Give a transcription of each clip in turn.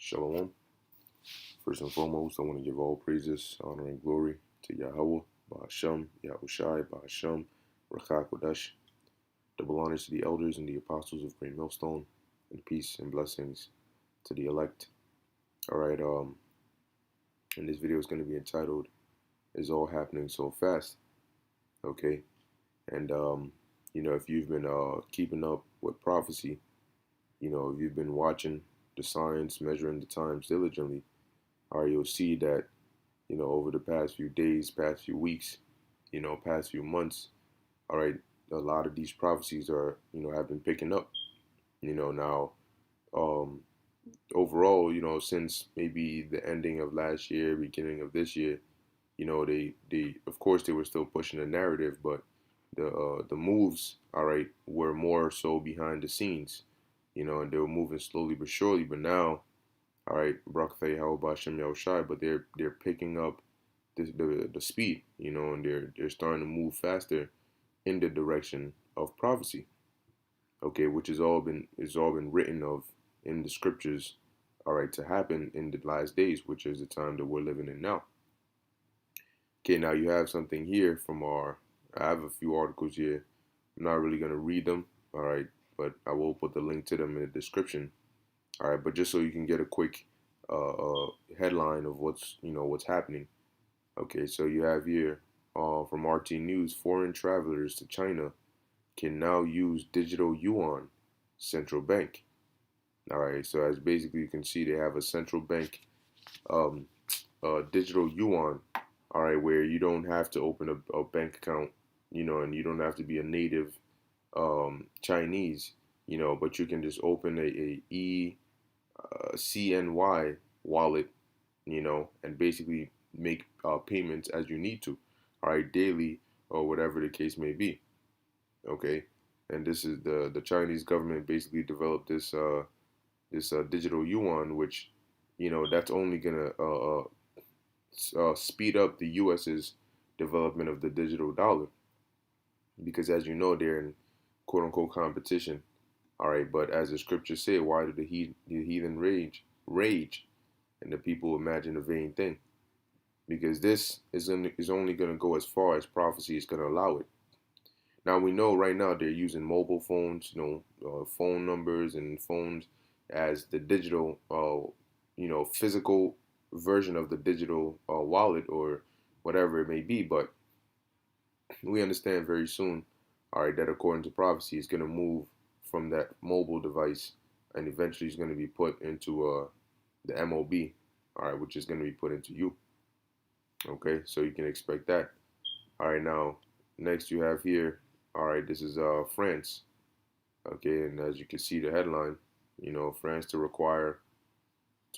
Shalom. First and foremost, I want to give all praises, honor, and glory to Yahweh, Ba'ashem, Yahushai, Ba'ashem, Rakah Kodesh. Double honors to the elders and the apostles of Great Millstone, and peace and blessings to the elect. All right, and this video is going to be entitled, "Is All Happening So Fast?" Okay, and if you've been keeping up with prophecy, if you've been watching the signs, measuring the times diligently, all right, you'll see that, over the past few days, past few weeks, past few months, all right, a lot of these prophecies are, have been picking up, now, um, overall, since maybe the ending of last year, beginning of this year, of course, they were still pushing the narrative, but the moves, all right, were more so behind the scenes, and they were moving slowly but surely, but now, all right, Barak Hashem Yahushai, but they're picking up the speed, and they're starting to move faster in the direction of prophecy. Okay, which is all been written of in the scriptures, all right, to happen in the last days, which is the time that we're living in now. Okay, now you have something here I have a few articles here. I'm not really gonna read them, all right, but I will put the link to them in the description. All right, but just so you can get a quick headline of what's happening. Okay, so you have here from RT News: foreign travelers to China can now use digital yuan central bank. All right, so as basically you can see, they have a central bank um, digital yuan. All right, where you don't have to open a bank account, and you don't have to be a native Chinese, but you can just open a CNY wallet, and basically make payments as you need to, all right, daily or whatever the case may be. Okay, and this is the Chinese government basically developed this digital yuan, which that's only gonna speed up the U.S.'s development of the digital dollar, because as you know, they're in quote unquote competition. All right, but as the scriptures say, why do the heathen rage, and the people imagine a vain thing? Because this is only going to go as far as prophecy is going to allow it. Now we know right now they're using mobile phones, phone numbers and phones as the digital, physical version of the digital wallet or whatever it may be. But we understand very soon, all right, that according to prophecy, it's going to move from that mobile device and eventually it's going to be put into the MOB, all right, which is going to be put into you. Okay, so you can expect that. All right, now next you have here, all right, this is France. Okay, and as you can see the headline, France to require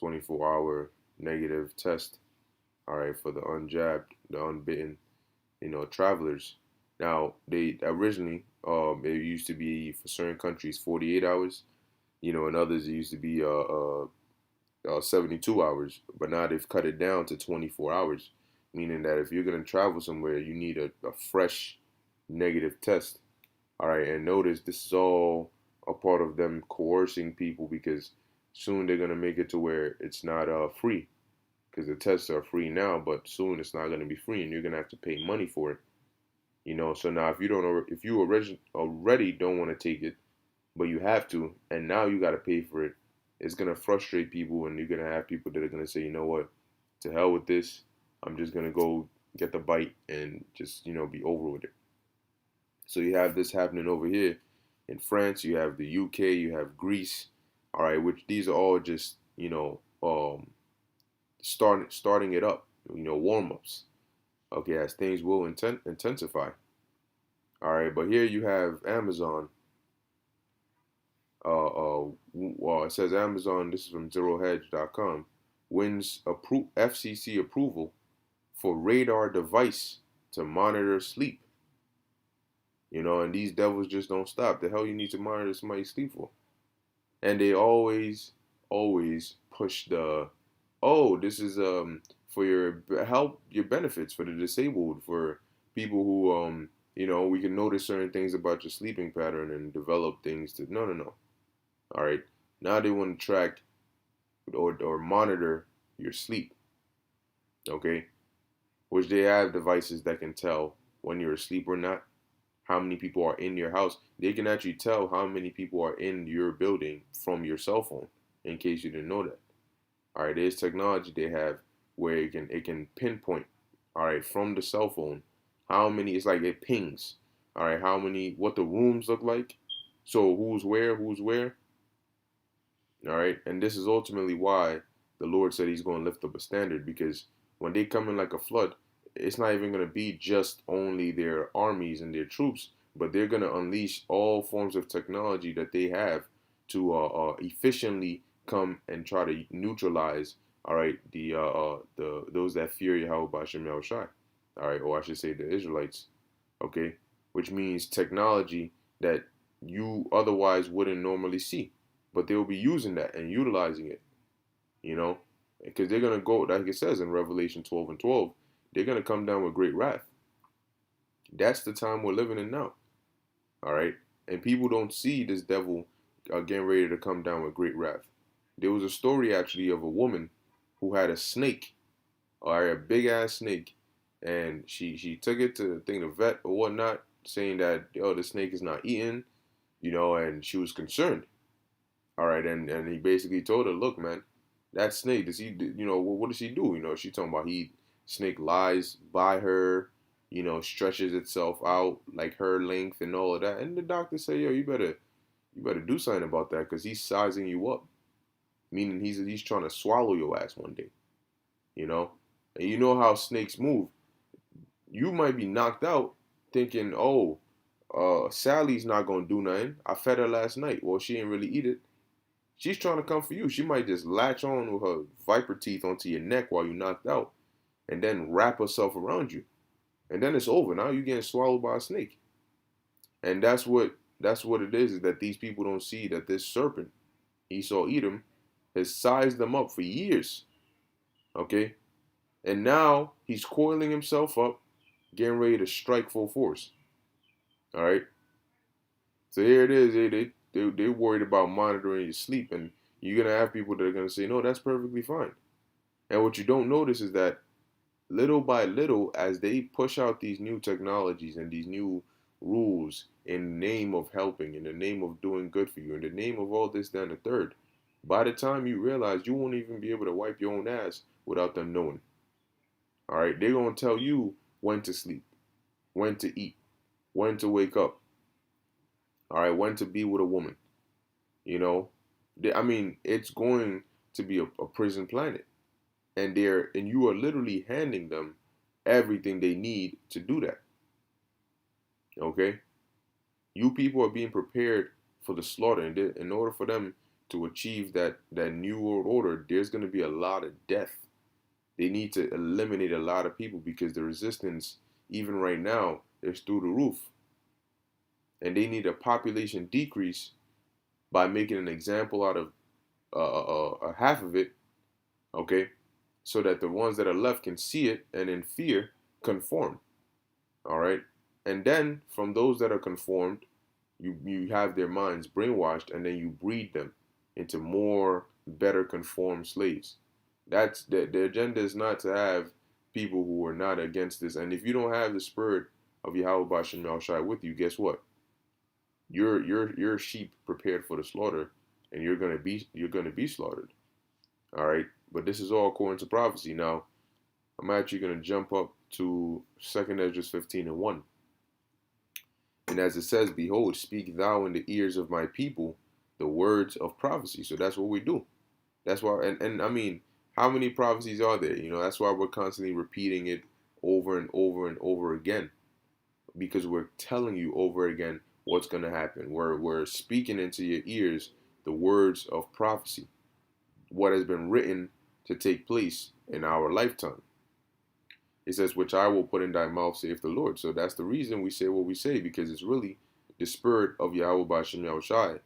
24-hour negative test, all right, for the unjabbed, the unbitten, travelers. Now they originally, it used to be for certain countries 48 hours, and others it used to be 72 hours, but now they've cut it down to 24 hours, meaning that if you're going to travel somewhere, you need a fresh negative test. All right, and notice this is all a part of them coercing people, because soon they're going to make it to where it's not free, because the tests are free now, but soon it's not going to be free and you're going to have to pay money for it. So now if you already don't want to take it, but you have to, and now you got to pay for it, it's going to frustrate people, and you're going to have people that are going to say, you know what, to hell with this, I'm just going to go get the bite and just, be over with it. So you have this happening over here in France, you have the UK, you have Greece, all right, which these are all just, starting it up, warm-ups, okay, as things will intensify. All right, but here you have Amazon. Well, it says Amazon, this is from ZeroHedge.com, wins FCC approval for radar device to monitor sleep. And these devils just don't stop. The hell you need to monitor somebody's sleep for? And they always push this is for your help, your benefits for the disabled, for people who we can notice certain things about your sleeping pattern and develop things to no. All right. Now they want to track or monitor your sleep. Okay, which they have devices that can tell when you're asleep or not, how many people are in your house. They can actually tell how many people are in your building from your cell phone, in case you didn't know that. All right, there's technology they have where it can pinpoint, all right, from the cell phone how many. It's like it pings, all right, how many, what the rooms look like, so who's where, all right. And this is ultimately why the Lord said He's going to lift up a standard, because when they come in like a flood, it's not even going to be just only their armies and their troops, but they're going to unleash all forms of technology that they have to efficiently come and try to neutralize, all right, the those that fear Yahweh Bashem Yahushai, all right, or I should say the Israelites, okay, which means technology that you otherwise wouldn't normally see, but they'll be using that and utilizing it, you know, because they're gonna go, like it says in Revelation 12:12, they're gonna come down with great wrath. That's the time we're living in now, all right. And people don't see this devil getting ready to come down with great wrath. There was a story actually of a woman who had a snake, or a big ass snake, and she took it to the vet or whatnot, saying that the snake is not eating, and she was concerned. All right, and he basically told her, look, man, that snake, does he, what does he do? She talking about snake lies by her, stretches itself out like her length and all of that. And the doctor said, yo, you better do something about that, because he's sizing you up, meaning he's trying to swallow your ass one day, you know. And you know how snakes move. You might be knocked out thinking, oh, Sally's not gonna do nothing. I fed her last night. Well, she didn't really eat it. She's trying to come for you. She might just latch on with her viper teeth onto your neck while you're knocked out, and then wrap herself around you, and then it's over. Now you're getting swallowed by a snake. And that's what it is that these people don't see, that this serpent, Esau Edom, has sized them up for years. Okay, and now he's coiling himself up, getting ready to strike full force. All right. So here it is. They're worried about monitoring your sleep, and you're gonna have people that are gonna say, no, that's perfectly fine. And what you don't notice is that little by little, as they push out these new technologies and these new rules in the name of helping, in the name of doing good for you, in the name of all this, that, and the third, by the time you realize, you won't even be able to wipe your own ass without them knowing. All right, they're gonna tell you when to sleep, when to eat, when to wake up. All right, when to be with a woman. I mean, it's going to be a prison planet, and you are literally handing them everything they need to do that. Okay, you people are being prepared for the slaughter, and in order for them to achieve that new world order, there's going to be a lot of death. They need to eliminate a lot of people, because the resistance, even right now, is through the roof. And they need a population decrease by making an example out of half of it, okay, so that the ones that are left can see it and in fear conform. All right, and then from those that are conformed, you have their minds brainwashed, and then you breed them into more better conformed slaves. That's the agenda, is not to have people who are not against this. And if you don't have the spirit of Yahweh Bashem Yahushai with you, guess what? Your sheep prepared for the slaughter, and you're gonna be slaughtered. All right, but this is all according to prophecy. Now, I'm actually gonna jump up to 2nd Ezra 15:1, and as it says, "Behold, speak thou in the ears of my people the words of prophecy." So that's what we do. That's why, and I mean, how many prophecies are there? That's why we're constantly repeating it over and over and over again, because we're telling you over again what's going to happen. We're speaking into your ears the words of prophecy, what has been written to take place in our lifetime. It says, which I will put in thy mouth, saith the Lord. So that's the reason we say what we say, because it's really the spirit of Yahweh Bashem Yahushai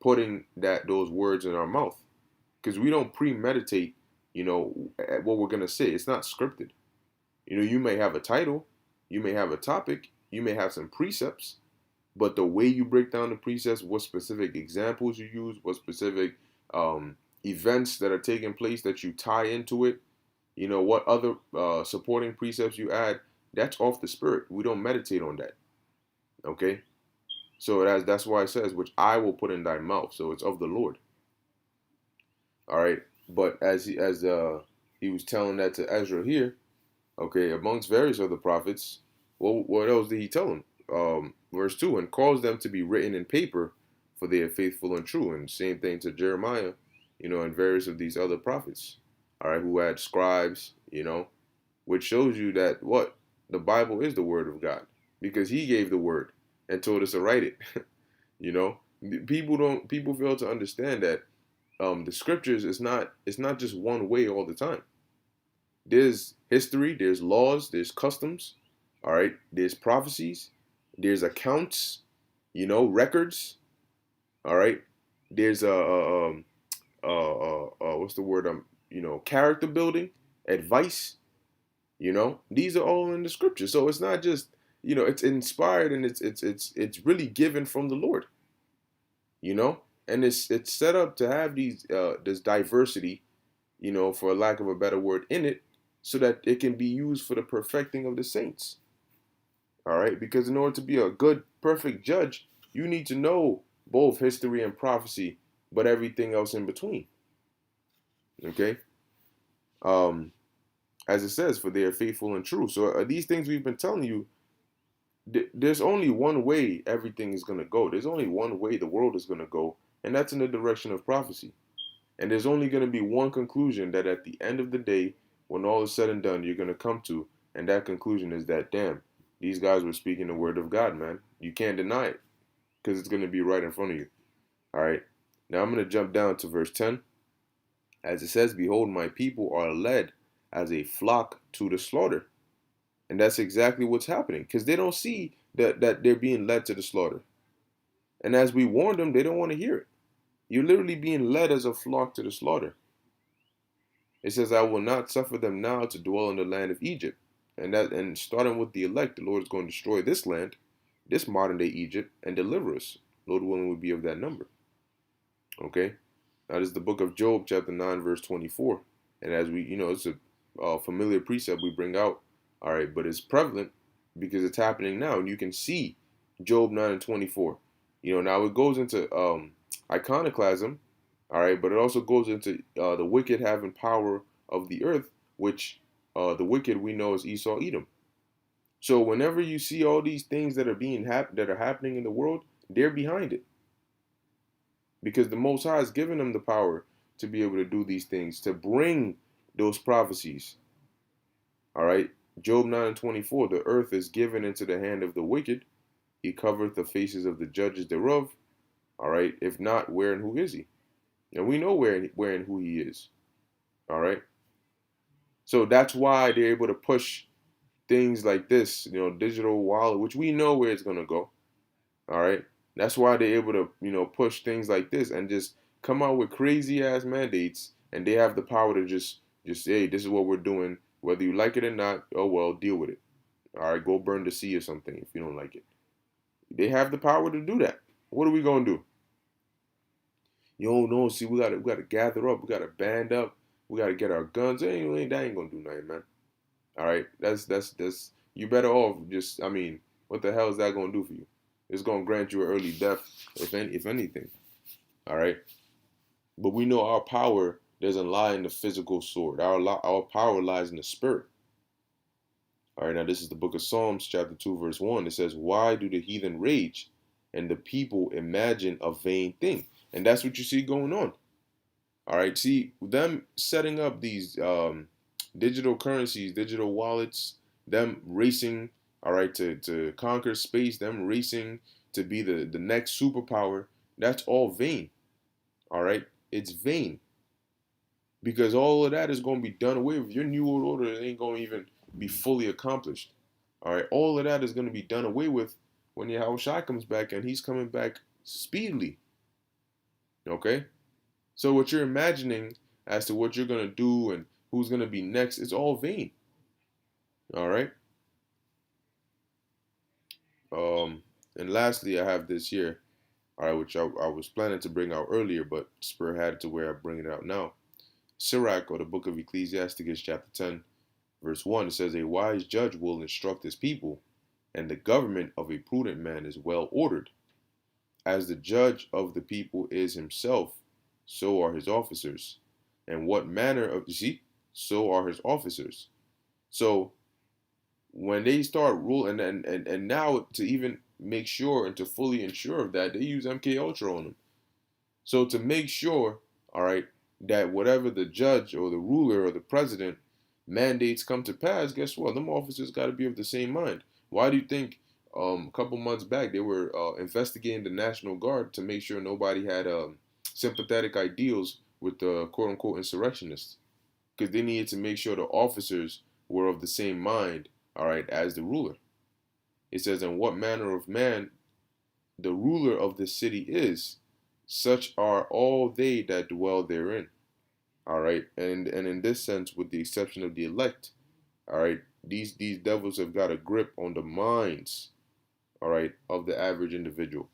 putting those words in our mouth. Because we don't premeditate, what we're going to say. It's not scripted. You may have a title, you may have a topic, you may have some precepts, but the way you break down the precepts, what specific examples you use, what specific events that are taking place that you tie into it, what other supporting precepts you add, that's off the spirit. We don't meditate on that. Okay? So that's why it says, which I will put in thy mouth. So it's of the Lord. All right. But as he was telling that to Ezra here, okay, amongst various other prophets, well, what else did he tell him? Verse 2, and cause them to be written in paper, for they are faithful and true. And same thing to Jeremiah, and various of these other prophets, all right, who had scribes, which shows you that what? The Bible is the word of God, because he gave the word and told us to write it. People fail to understand that the scriptures is not, it's not just one way all the time. There's history, there's laws, there's customs, all right, there's prophecies, there's accounts, records, all right, there's what's the word, character building, advice, these are all in the scripture. So it's not just, it's inspired, and it's really given from the Lord, and it's set up to have this diversity, for lack of a better word, in it, so that it can be used for the perfecting of the saints. All right, because in order to be a good, perfect judge, you need to know both history and prophecy, but everything else in between. Okay, as it says, for they are faithful and true. So these things we've been telling you, there's only one way everything is going to go. There's only one way the world is going to go, and that's in the direction of prophecy. And there's only going to be one conclusion that at the end of the day, when all is said and done, you're going to come to. And that conclusion is that, damn, these guys were speaking the word of God, man. You can't deny it, because it's going to be right in front of you. All right. Now I'm going to jump down to verse 10. As it says, behold, my people are led as a flock to the slaughter. And that's exactly what's happening, because they don't see that they're being led to the slaughter. And as we warn them, they don't want to hear it. You're literally being led as a flock to the slaughter. It says, I will not suffer them now to dwell in the land of Egypt. And starting with the elect, the Lord is going to destroy this land, this modern day Egypt, and deliver us. Lord willing, will be of that number. Okay? Now, this is the book of Job, chapter 9, verse 24. And as we, it's a familiar precept we bring out. All right, but it's prevalent because it's happening now. And you can see Job 9 and 24. Now it goes into iconoclasm, all right, but it also goes into the wicked having power of the earth, which the wicked we know is Esau, Edom. So whenever you see all these things that are happening in the world, they're behind it, because the Most High has given them the power to be able to do these things, to bring those prophecies. All right, Job 9 and 24, the earth is given into the hand of the wicked. He covereth the faces of the judges thereof. All right, if not, where and who is he? And we know where and who he is. All right. So that's why they're able to push things like this, digital wallet, which we know where it's going to go. All right. That's why they're able to, push things like this and just come out with crazy ass mandates. And they have the power to just say, hey, this is what we're doing. Whether you like it or not, oh, well, deal with it. All right. Go burn the sea or something if you don't like it. They have the power to do that. What are we going to do? No, see, we gotta gather up, we gotta band up, we gotta get our guns. That ain't gonna do nothing, man. All right, that's you better off just. I mean, what the hell is that gonna do for you? It's gonna grant you an early death, if anything. All right, but we know our power doesn't lie in the physical sword. Our power lies in the spirit. All right, now this is the book of Psalms, chapter 2, verse 1. It says, "Why do the heathen rage, and the people imagine a vain thing?" And that's what you see going on. All right, see them setting up these digital currencies, digital wallets, them racing, all right, to conquer space, them racing to be the next superpower. That's all vain. All right, it's vain, because all of that is going to be done away with. Your new world order ain't going to even be fully accomplished. All right, all of that is going to be done away with when Yahweh Shai comes back, and he's coming back speedily. Okay? So what you're imagining as to what you're going to do and who's going to be next is all vain. All right? And lastly, I have this here. all right, which I was planning to bring out earlier, but Spur had it to where I'm bringing it out now. Sirach, or the book of Ecclesiasticus, chapter 10, verse 1, it says, "A wise judge will instruct his people, and the government of a prudent man is well ordered. As the judge of the people is himself, so are his officers. And what manner of, you see, so are his officers." So when they start ruling, and now to even make sure and to fully ensure of that, they use MK Ultra on them. So to make sure, all right, that whatever the judge or the ruler or the president mandates come to pass, guess what? Them officers got to be of the same mind. Why do you think a couple months back they were investigating the National Guard to make sure nobody had sympathetic ideals with the quote unquote insurrectionists? Because they needed to make sure the officers were of the same mind, all right, as the ruler. It says, "In what manner of man the ruler of the city is, such are all they that dwell therein." All right, and in this sense, with the exception of the elect, all right, these devils have got a grip on the minds, all right, of the average individual,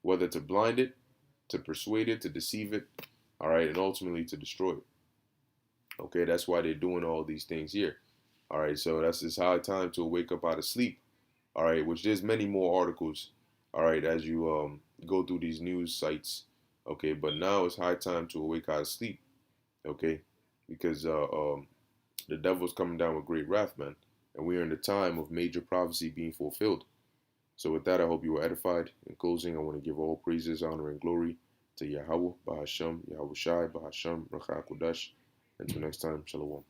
whether to blind it, to persuade it, to deceive it, all right, and ultimately to destroy it. Okay, that's why they're doing all these things here. All right, so it's high time to wake up out of sleep. All right, which there's many more articles. All right, as you go through these news sites. Okay, but now it's high time to awake out of sleep. Okay, because the devil's coming down with great wrath, man, and we are in the time of major prophecy being fulfilled. So with that, I hope you were edified. In closing, I want to give all praises, honor, and glory to Yahweh, Bahasham, Yahweh Shai, Bahasham, Racha Kodash. Until next time, Shalom.